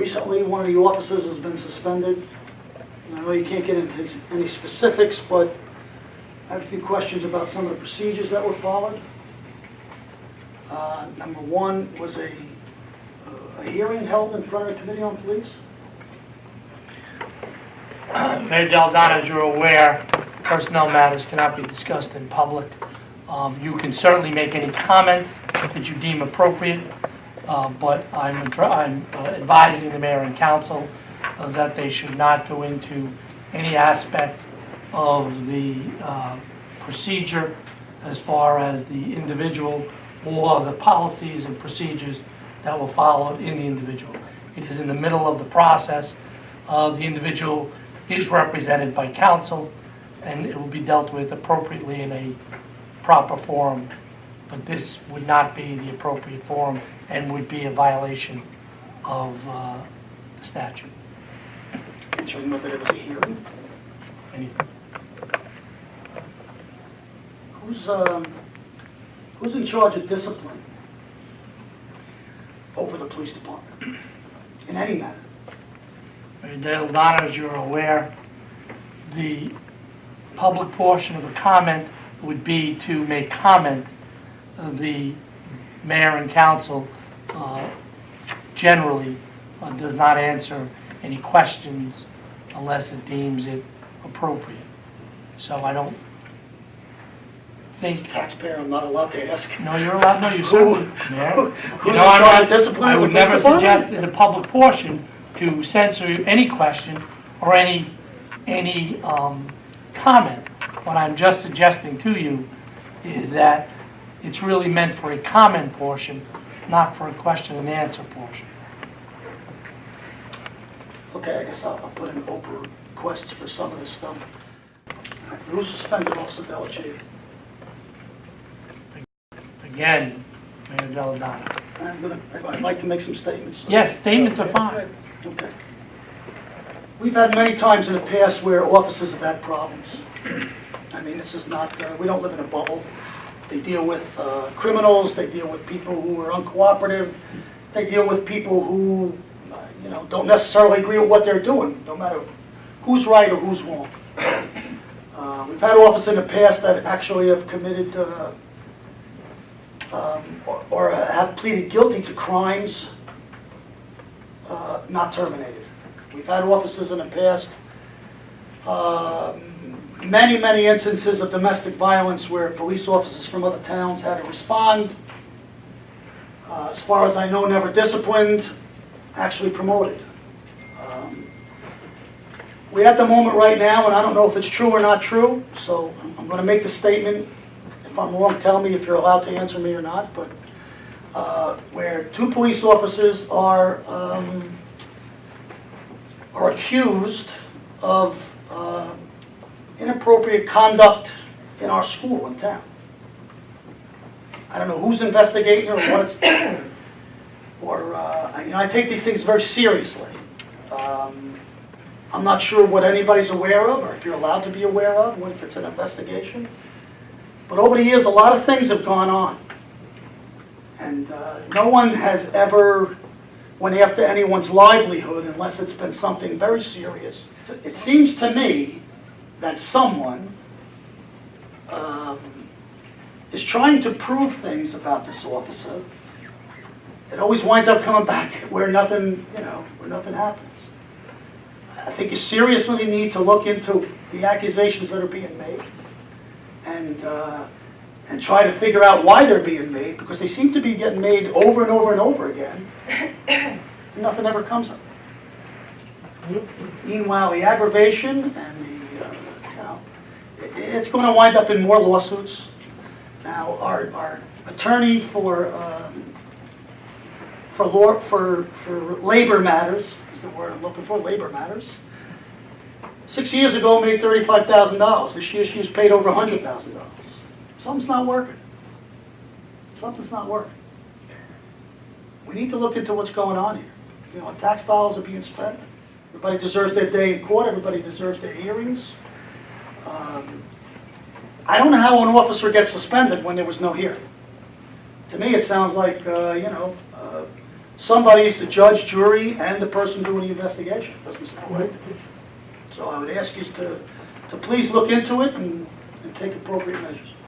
Recently, one of the officers has been suspended. I know you can't get into any specifics, but I have a few questions about some of the procedures that were followed. Number one, was a hearing held in front of the Committee on Police? Mayor Donna, as you're aware, personnel matters cannot be discussed in public. You can certainly make any comments that you deem appropriate, but I'm advising the mayor and council that they should not go into any aspect of the procedure as far as the individual or the policies and procedures that were followed in the individual. It is in the middle of the process. The individual is represented by counsel, and it will be dealt with appropriately in a proper forum. But this would not be the appropriate forum and would be a violation of the statute. Can you know that it was a hearing? Anything. Who's in charge of discipline over the police department in any matter? Mayor Donna, as you're aware, the public portion of a comment would be to make comment. The mayor and council generally does not answer any questions unless it deems it appropriate. So I don't think... Taxpayer, I'm not allowed to ask. No, you're allowed. No, you certainly. Who's in charge of discipline? I would never suggest in the public portion to censor any question or any comment. What I'm just suggesting to you is that it's really meant for a comment portion, not for a question and answer portion. Okay, I guess I'll put in Oprah requests for some of this stuff. Who's suspended Officer Delle? Again, Mayor Donna. I'd like to make some statements. Yes, statements are fine. Okay. We've had many times in the past where officers have had problems. I mean, this is not, we don't live in a bubble. They deal with criminals, they deal with people who are uncooperative, they deal with people who, don't necessarily agree with what they're doing, no matter who's right or who's wrong. We've had officers in the past that actually have committed or have pleaded guilty to crimes not terminated. We've had officers in the past, many instances of domestic violence where police officers from other towns had to respond. As far as I know, never disciplined, actually promoted. We're at the moment right now, and I don't know if it's true or not true, so I'm going to make the statement. If I'm wrong, tell me if you're allowed to answer me or not, but where two police officers are accused of inappropriate conduct in our school in town. I don't know who's investigating or what it's, I take these things very seriously. I'm not sure what anybody's aware of, or if you're allowed to be aware of, if it's an investigation. But over the years, a lot of things have gone on. And no one has ever went after anyone's livelihood unless it's been something very serious. It seems to me that someone is trying to prove things about this officer. It always winds up coming back where nothing, where nothing happens. I think you seriously need to look into the accusations that are being made and try to figure out why they're being made, because they seem to be getting made over and over and over again, and nothing ever comes of it. Meanwhile, the aggravation and it's going to wind up in more lawsuits. Now, our attorney for labor matters, is the word I'm looking for, labor matters. 6 years ago, made $35,000. This year, she was paid over $100,000. Something's not working. Something's not working. We need to look into what's going on here. Tax dollars are being spent. Everybody deserves their day in court. Everybody deserves their hearings. I don't know how an officer gets suspended when there was no hearing. To me, it sounds like, somebody's the judge, jury, and the person doing the investigation. Doesn't sound right to me. So I would ask you to please look into it and take appropriate measures.